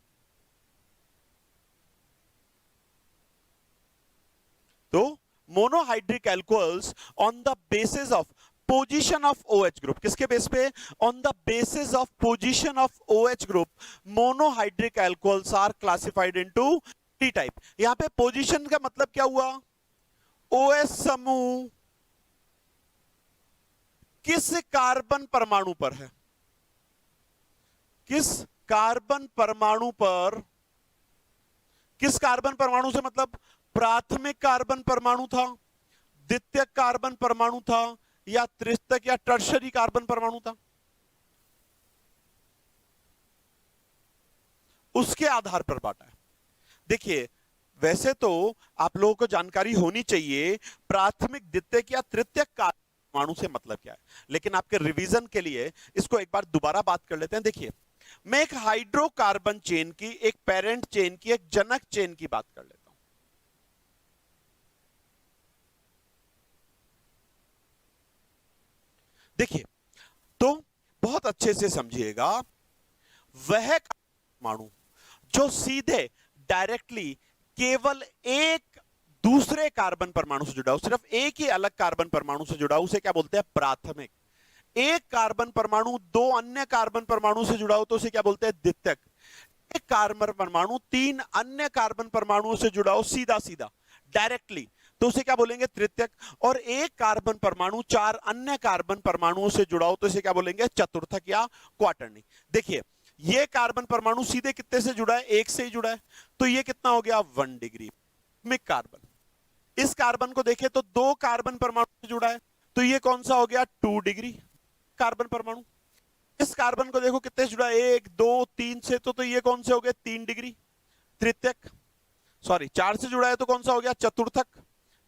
तो monohydric alcohols on the basis of position of OH group, किसके बेस पे? On the basis of position of OH group monohydric alcohols are classified into three type. यहां पे पोजीशन का मतलब क्या हुआ? OH समूह किस कार्बन परमाणु पर है, किस कार्बन परमाणु पर, किस कार्बन परमाणु से मतलब प्राथमिक कार्बन परमाणु था, द्वितीयक कार्बन परमाणु था, या तृतीयक या टर्शरी कार्बन परमाणु था, उसके आधार पर बांटा है। देखिए वैसे तो आप लोगों को जानकारी होनी चाहिए प्राथमिक, द्वितीयक या तृतीयक कार्बन परमाणु से मतलब क्या है, लेकिन आपके रिवीजन के लिए इसको एक बार दोबारा बात कर लेते हैं। देखिए मैं एक हाइड्रोकार्बन चेन की, एक पेरेंट चेन की, एक जनक चेन की बात कर लेता हूं। देखिए तो बहुत अच्छे से समझिएगा, वह परमाणु जो सीधे डायरेक्टली केवल एक दूसरे कार्बन परमाणु से जुड़ा हो, सिर्फ एक ही अलग कार्बन परमाणु से जुड़ा हो, उसे क्या बोलते हैं? प्राथमिक। एक कार्बन परमाणु दो अन्य कार्बन परमाणु से जुड़ा हो तो उसे क्या बोलते हैं? द्वितीयक। एक कार्बन परमाणु 3 अन्य कार्बन परमाणुओं से जुड़ा हो सीधा सीधा डायरेक्टली तो उसे क्या बोलेंगे? तृतीयक। और एक कार्बन परमाणु 4 अन्य कार्बन परमाणुओं से जुड़ा हो तो इसे क्या बोलेंगे? चतुर्थक या क्वाटरनी। देखिए ये कार्बन परमाणु सीधे कितने से जुड़ा है? एक से ही जुड़ा है, तो ये कितना हो गया? 1 डिग्री कार्बन। इस कार्बन को देखें तो 2 कार्बन परमाणु से जुड़ा है, तो ये कौन सा हो गया? 2 डिग्री कार्बन परमाणु। इस कार्बन को देखो कितने से जुड़ा है? 1 2 3 से, तो ये कौन से हो गए? 3 डिग्री तृतीयक। सॉरी 4 से जुड़ा है तो कौन सा हो गया? चतुर्थक,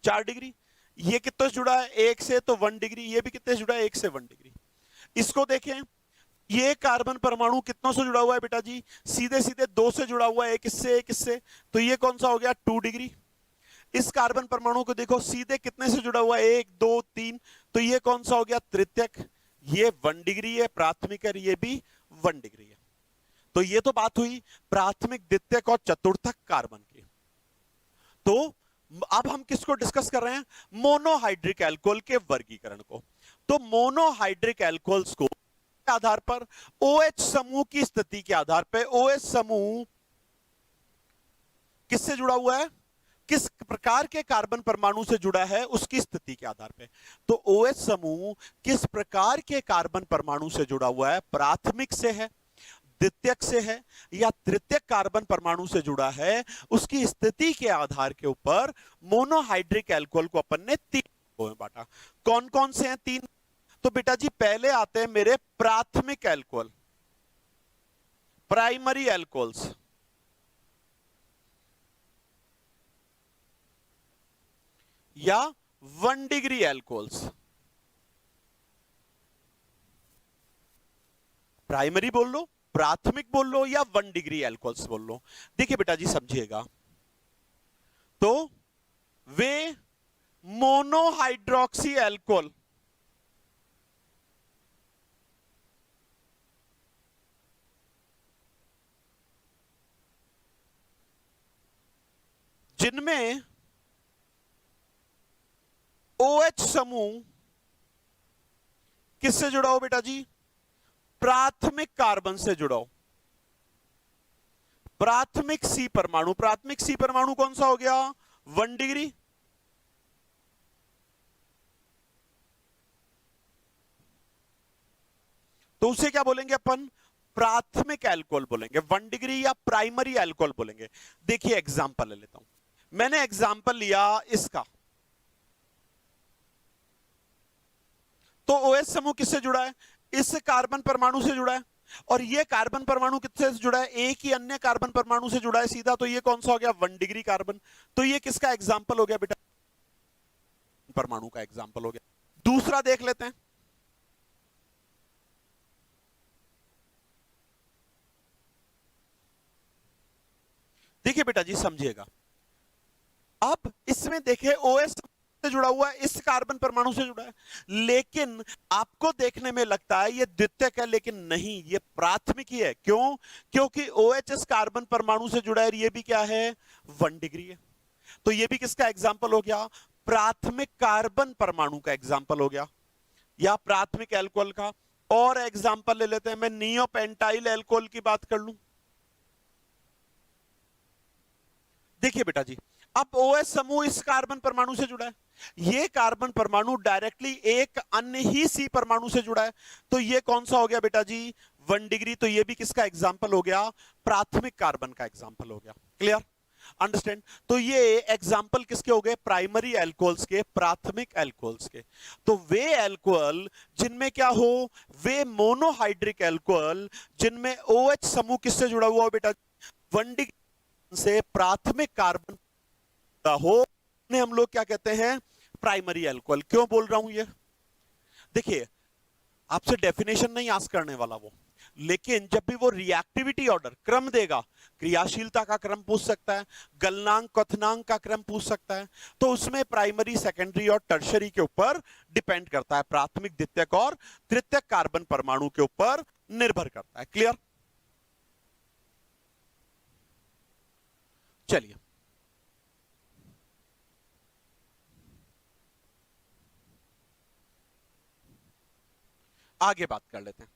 4 डिग्री। ये कितने से जुड़ा है? 1 से, तो 1 डिग्री। ये भी कितने से जुड़ा है? 1 से 1 डिग्री। इसको देखें, ये कार्बन परमाणु कितनों से जुड़ा हुआ है बेटा जी? सीधे सीधे 2 से जुड़ा हुआ है, एक इससे एक इससे, तो ये कौन सा हो गया? 2 डिग्री। इस कार्बन परमाणु को देखो सीधे कितने से जुड़ा हुआ है? 1 2 3, तो ये कौन सा हो गया? तृतीयक। ये 1 डिग्री है प्राथमिक, और ये भी 1 डिग्री है। तो ये तो बात हुई प्राथमिक, द्वितीयक और चतुर्थक कार्बन की। तो अब हम किसको डिस्कस कर रहे हैं? मोनोहाइड्रिक एल्कोहल के वर्गीकरण को। तो मोनोहाइड्रिक एल्कोहल्स को आधार पर, OH समूह की स्थिति के आधार पर, OH समूह किससे जुड़ा हुआ है, किस प्रकार के कार्बन परमाणु से जुड़ा है, उसकी स्थिति के आधार पर। तो OH समूह किस प्रकार के कार्बन परमाणु से जुड़ा हुआ है? प्राथमिक से है, द्वितीयक से है, या तृतीयक कार्बन परमाणु से जुड़ा है, उसकी स्थिति के आधार के ऊपर मोनोहाइड्रिक एल्कोहल को अपन ने 3 भागों में बांटा। कौन कौन से हैं 3? तो बेटा जी पहले आते हैं मेरे प्राथमिक एल्कोहल, प्राइमरी एल्कोहल्स। या 1 डिग्री एल्कोहल्स। प्राइमरी बोल लो, प्राथमिक बोल लो, या 1 डिग्री एल्कोहल्स बोल लो। देखिए बेटा जी समझिएगा, तो वे मोनोहाइड्रोक्सी एल्कोहल जिनमें OH समूह किससे जुड़ा हो बेटा जी? प्राथमिक कार्बन से जुड़ा हो। प्राथमिक C परमाणु, प्राथमिक C परमाणु कौन सा हो गया? 1 डिग्री। तो उसे क्या बोलेंगे अपन? प्राथमिक एल्कोहल बोलेंगे, 1 डिग्री या प्राइमरी एल्कोहल बोलेंगे। देखिए एग्जांपल ले लेता हूं, मैंने एग्जांपल लिया इसका, तो OH समूह किससे जुड़ा है? इस कार्बन परमाणु से जुड़ा है, और ये कार्बन परमाणु किससे जुड़ा है? एक ही अन्य कार्बन परमाणु से जुड़ा है सीधा, तो ये कौन सा हो गया? 1 डिग्री कार्बन। तो ये किसका एग्जाम्पल हो गया बेटा? परमाणु का एग्जाम्पल हो गया। दूसरा देख लेते हैं। देखिए बेटा जी, समझिएगा। अब इसमें देखिए OH से जुड़ा हुआ है, इस कार्बन परमाणु से जुड़ा है, लेकिन आपको देखने में लगता है ये द्वितीयक है, लेकिन नहीं, ये प्राथमिक ही है। क्यों? क्योंकि OH इस कार्बन परमाणु से जुड़ा है, ये भी क्या है? 1 डिग्री है। तो ये भी किसका एग्जाम्पल हो गया? प्राथमिक कार्बन परमाणु का एग्जाम्पल हो गया, या प्राथमिक एल्कोहल का। और एग्जाम्पल ले लेते हैं, मैं नियोपेंटाइल एल्कोहल की बात कर लूं। देखिए बेटा जी, अब OH समूह इस कार्बन परमाणु से जुड़ा है, ये कार्बन परमाणु डायरेक्टली एक अन्य ही C परमाणु से जुड़ा है, तो ये कौन सा हो गया बेटा जी? 1 डिग्री। तो ये भी किसका एग्जाम्पल हो गया? प्राथमिक कार्बन का एग्जाम्पल हो गया। क्लियर? अंडरस्टैंड? तो ये एग्जाम्पल किसके हो गए? प्राइमरी एल्कोहल्स के, प्राथमिक एल्कोहल्स के। तो वे एल्कोहल जिनमें क्या हो? वे मोनोहाइड्रिक एल्कोहल जिनमें OH समूह किससे जुड़ा हुआ हो बेटा? 1 डिग्री से प्राथमिक कार्बन हो, उन्हें हम लोग क्या कहते हैं? Primary alcohol. क्यों बोल रहा हूं ये? देखिए, आपसे डेफिनेशन नहीं आस्क करने वाला वो, लेकिन जब भी वो रिएक्टिविटी ऑर्डर क्रम देगा, क्रियाशीलता का क्रम पूछ सकता है, गलनांक क्वथनांक का क्रम पूछ सकता है, तो उसमें प्राइमरी, सेकेंडरी और टर्शरी के ऊपर डिपेंड करता है, प्राथमिक, द्वितीयक और तृतीयक कार्बन परमाणु के ऊपर निर्भर करता है। क्लियर? चलिए आगे बात कर लेते हैं।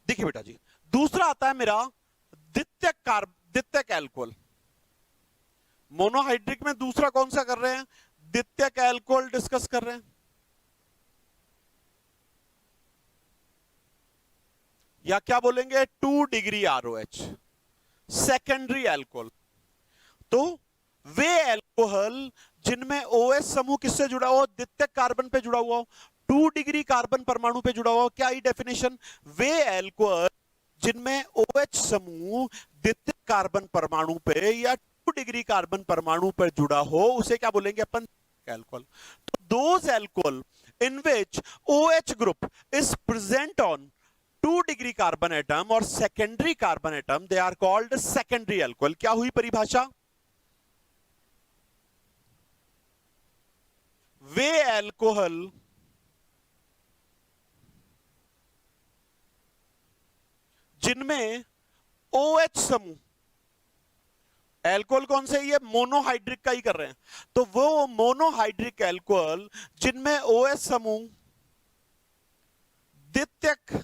देखिए बेटा जी, दूसरा आता है मेरा द्वितीयक एल्कोहल। मोनोहाइड्रिक में दूसरा कौन सा कर रहे हैं? द्वितीयक एल्कोहल डिस्कस कर रहे हैं, या क्या बोलेंगे? 2 डिग्री ROH, सेकेंडरी एल्कोहल। तो वे एल्कोहल जिनमें OH समूह किससे जुड़ा हुआ? द्वितीयक कार्बन पे जुड़ा हुआ हो, 2 डिग्री कार्बन परमाणु पे जुड़ा हुआ हो। क्या ही डेफिनेशन? वे एल्कोहल जिनमें OH समूह द्वितीयक कार्बन परमाणु पे या 2 डिग्री कार्बन परमाणु पर जुड़ा हो, उसे क्या बोलेंगे अपन? एल्कोहल। तो those alcohol in which OH group is present on 2 degree carbon atom और secondary carbon atom, they are called secondary alcohol. क्या हुई परिभाषा? वे एल्कोहल जिनमें OH समूह, एल्कोहल कौन से? ये मोनोहाइड्रिक का ही कर रहे हैं, तो वो मोनोहाइड्रिक एल्कोहल जिनमें OH समूह द्वितीयक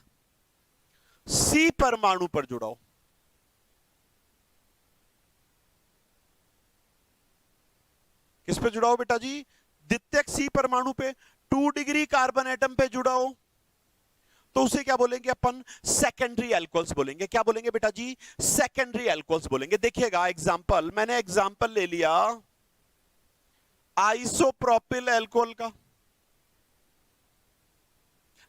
C परमाणु पर जुड़ा हो। किस पे जुड़ा हो बेटा जी? द्वितीयक C परमाणु पे, 2 डिग्री कार्बन एटम पे जुड़ा हो, तो उसे क्या बोलेंगे अपन? सेकेंडरी एल्कोहल्स बोलेंगे। क्या बोलेंगे बेटा जी? सेकेंडरी एल्कोहल्स बोलेंगे। देखिएगा एग्जांपल, मैंने एग्जांपल ले लिया आइसोप्रोपिल एल्कोहल का।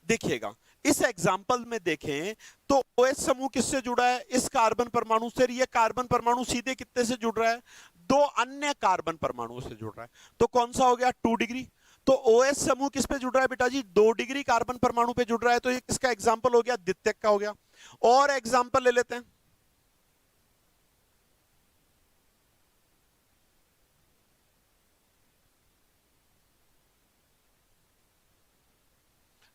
देखिएगा इस एग्जाम्पल में देखें तो OH समूह किससे जुड़ा है? इस कार्बन परमाणु से। ये कार्बन परमाणु सीधे कितने से जुड़ रहा है? 2 अन्य कार्बन परमाणुओं से जुड़ रहा है, तो कौन सा हो गया? 2 डिग्री। तो OH समूह किस पे जुड़ रहा है बेटा जी? 2 डिग्री कार्बन परमाणु पे जुड़ रहा है, तो ये किसका एग्जाम्पल हो गया? द्वितीयक का हो गया। और एग्जाम्पल ले लेते हैं।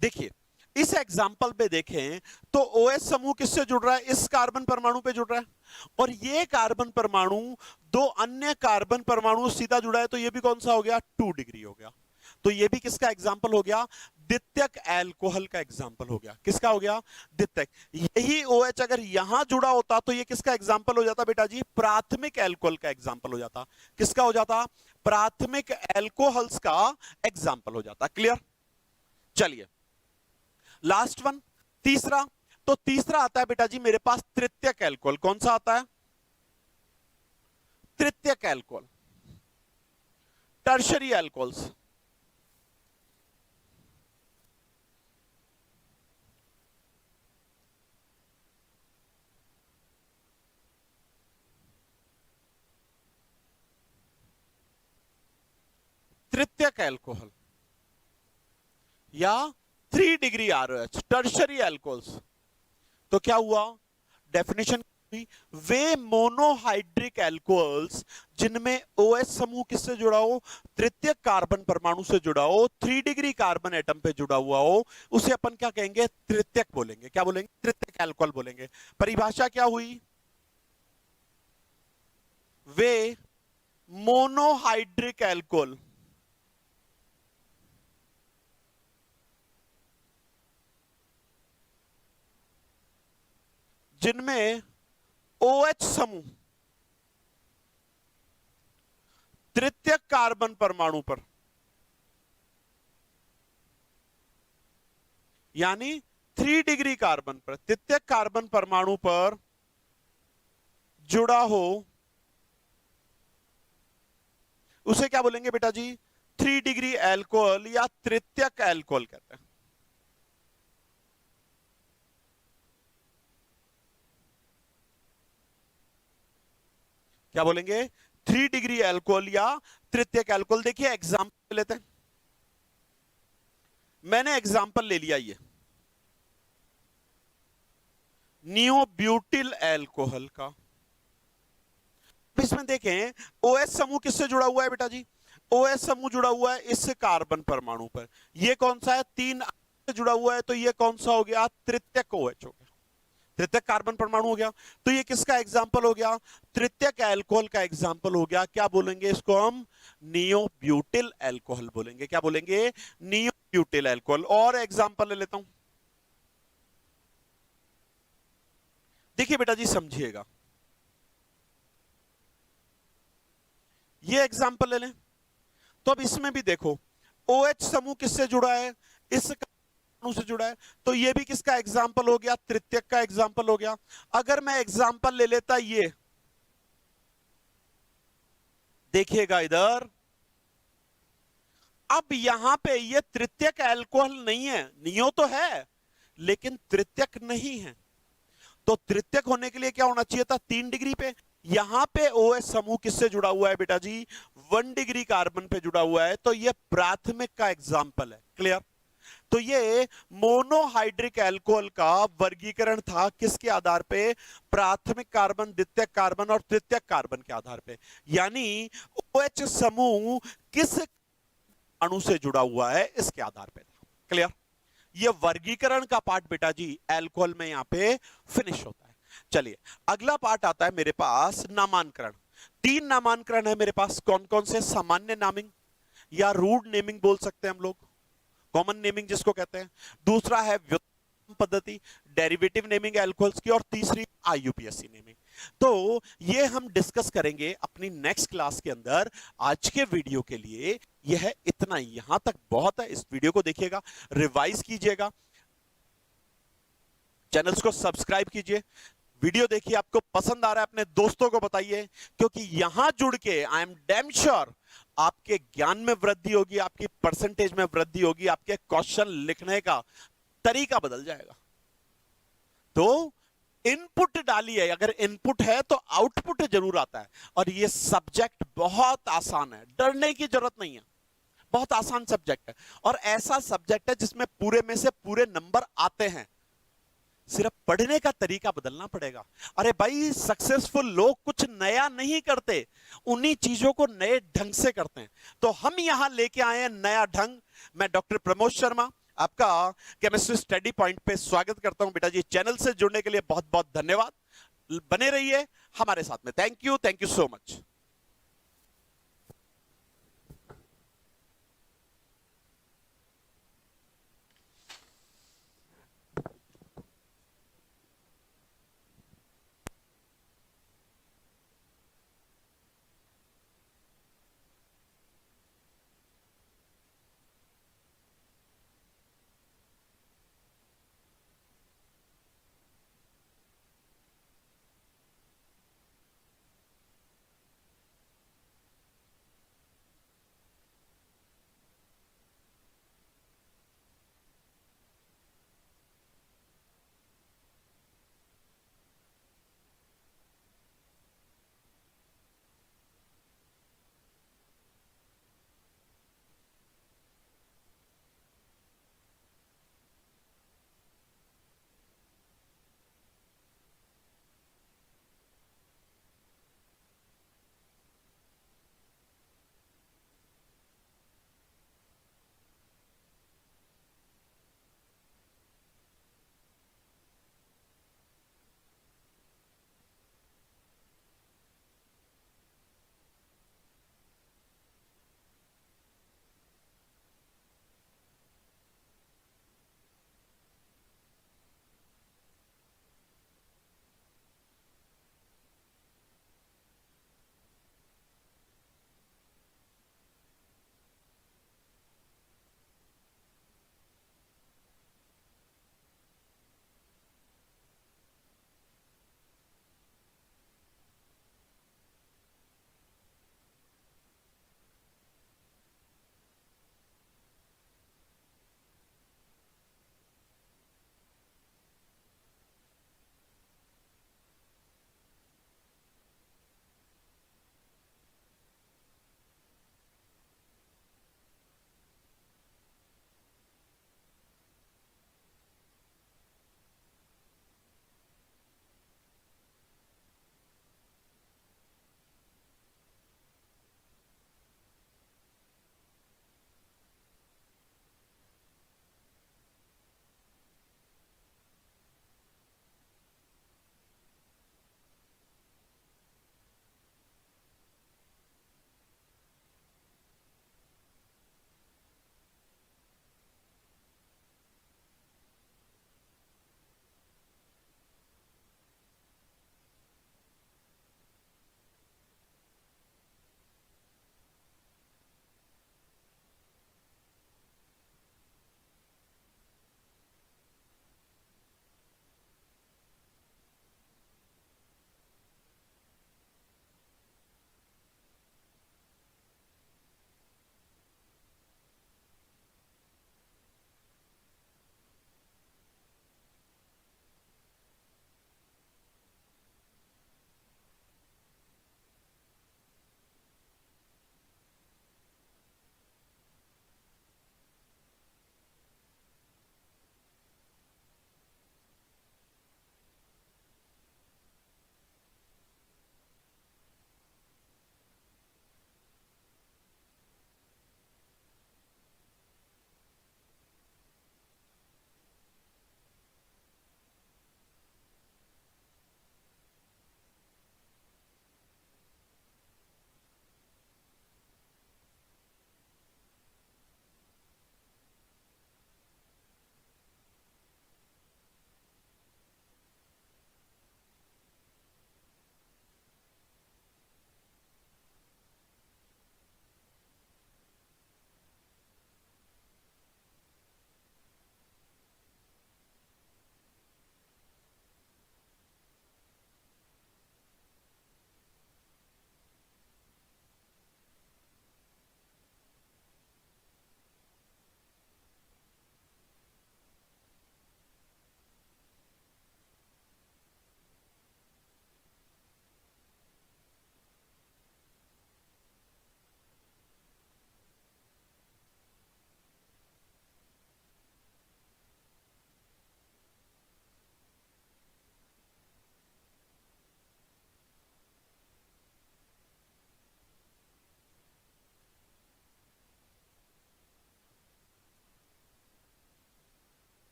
देखिए इस एग्जाम्पल पे देखें तो OH समूह किससे जुड़ रहा है? इस कार्बन परमाणु पे जुड़ रहा है, और ये कार्बन परमाणु 2 अन्य कार्बन परमाणु सीधा जुड़ा है, तो ये भी कौन सा हो गया? 2 डिग्री हो गया। तो ये भी किसका एग्जाम्पल हो गया? द्वितीयक एल्कोहल का एग्जाम्पल हो गया। किसका हो गया? द्वितीयक। यही OH अगर यहां जुड़ा होता तो ये किसका एग्जाम्पल हो जाता बेटा जी? प्राथमिक एल्कोहल का एग्जाम्पल हो जाता। किसका हो जाता? प्राथमिक एल्कोहल्स का एग्जाम्पल हो जाता। क्लियर? चलिए लास्ट वन, तीसरा। तो तीसरा आता है बेटा जी मेरे पास तृतीयक एल्कोहल। कौन सा आता है? तृतीयक एल्कोहल। टर्शरी एल्कोहल्स, तृतीयक एल्कोहल या 3 डिग्री आरओएच, टर्शरी एल्कोहल्स। तो क्या हुआ, डेफिनेशन, वे मोनोहाइड्रिक एल्कोहल्स जिनमें OH समूह किससे जुड़ा हो, तृतीयक कार्बन परमाणु से जुड़ा हो, 3 डिग्री कार्बन एटम पे जुड़ा हुआ हो, उसे अपन क्या कहेंगे, तृतीयक बोलेंगे। क्या बोलेंगे, तृतीयक एल्कोहल बोलेंगे। परिभाषा क्या हुई, वे मोनोहाइड्रिक एल्कोहल जिनमें OH समूह तृतीयक कार्बन परमाणु पर, यानी 3 डिग्री कार्बन पर, तृतीयक कार्बन परमाणु पर जुड़ा हो, उसे क्या बोलेंगे बेटा जी, 3 डिग्री एल्कोहल या तृतीयक एल्कोहल कहते हैं। क्या बोलेंगे, 3 डिग्री एल्कोहल या तृतीयक एल्कोहल। देखिए एग्जांपल लेते हैं, मैंने एग्जांपल ले लिया ये नियोब्यूटिल एल्कोहल का। इसमें देखें OH समूह किससे जुड़ा हुआ है बेटा जी, OH समूह जुड़ा हुआ है इस कार्बन परमाणु पर। ये कौन सा है, 3 से जुड़ा हुआ है, तो ये कौन सा हो गया, तृतीयक OH हो गया, तृतीयक कार्बन परमाणु हो गया। तो ये किसका एग्जाम्पल हो गया, तृतीयक एल्कोहल का एग्जाम्पल हो गया। क्या बोलेंगे इसको हम, नियोब्यूटिल एल्कोहल बोलेंगे। क्या बोलेंगे, नियोब्यूटिल एल्कोहल। और एग्जाम्पल ले लेता हूं, देखिए बेटा जी समझिएगा, ये एग्जाम्पल ले लें। तो अब इसमें भी देखो OH समूह किससे जुड़ा है, इस से जुड़ा है, तो ये भी किसका एग्जाम्पल हो गया, तृतीयक का एग्जाम्पल हो गया। अगर मैं एग्जाम्पल ले लेता ये, देखिएगा इधर, अब यहां पे ये तृतीयक एल्कोहल नहीं है, नियो तो है लेकिन तृतीयक नहीं है। तो तृतीयक होने के लिए क्या होना चाहिए था, 3 डिग्री पे। यहां पे OH समूह किससे जुड़ा हुआ है बेटा जी, 1 डिग्री कार्बन पे जुड़ा हुआ है, तो ये प्राथमिक का एग्जाम्पल है। क्लियर। तो ये मोनोहाइड्रिक एल्कोहल का वर्गीकरण था किसके आधार पे, प्राथमिक कार्बन, द्वितीयक कार्बन और तृतीयक कार्बन के आधार पे। यानी OH समूह किस अणु से जुड़ा हुआ है इसके आधार पे था। क्लियर। ये वर्गीकरण का पार्ट बेटा जी एल्कोहल में यहां पे फिनिश होता है। चलिए अगला पार्ट आता है मेरे पास नामांकरण। 3 नामांकरण है मेरे पास। कौन कौन से, सामान्य नामिंग या रूड नेमिंग बोल सकते हैं हम लोग, कॉमन नेमिंग जिसको कहते हैं। दूसरा है व्युत्पन्न पद्धति, डेरिवेटिव नेमिंग एल्कोहल्स की। और तीसरी IUPAC नेमिंग। तो ये हम डिस्कस करेंगे अपनी नेक्स्ट क्लास के अंदर। आज के वीडियो के लिए यह इतना ही, यहां तक बहुत है। इस वीडियो को देखिएगा, रिवाइज कीजिएगा, चैनल्स को सब्सक्राइब कीजिए, वीडियो देखिए, आपको पसंद आ रहा है अपने दोस्तों को बताइए, क्योंकि यहां जुड़ के आई एम डैम श्योर आपके ज्ञान में वृद्धि होगी, आपकी परसेंटेज में वृद्धि होगी, आपके क्वेश्चन लिखने का तरीका बदल जाएगा। तो इनपुट डालिए, अगर इनपुट है तो आउटपुट जरूर आता है। और ये सब्जेक्ट बहुत आसान है, डरने की जरूरत नहीं है, बहुत आसान सब्जेक्ट है। और ऐसा सब्जेक्ट है जिसमें पूरे में से पूरे नंबर आते हैं, सिर्फ पढ़ने का तरीका बदलना पड़ेगा। अरे भाई सक्सेसफुल लोग कुछ नया नहीं करते, उन्हीं चीजों को नए ढंग से करते हैं। तो हम यहां लेके आए हैं नया ढंग। मैं डॉक्टर प्रमोद शर्मा आपका केमिस्ट्री स्टडी पॉइंट पे स्वागत करता हूं। बेटा जी चैनल से जुड़ने के लिए बहुत बहुत धन्यवाद। बने रहिए हमारे साथ में। Thank you so much.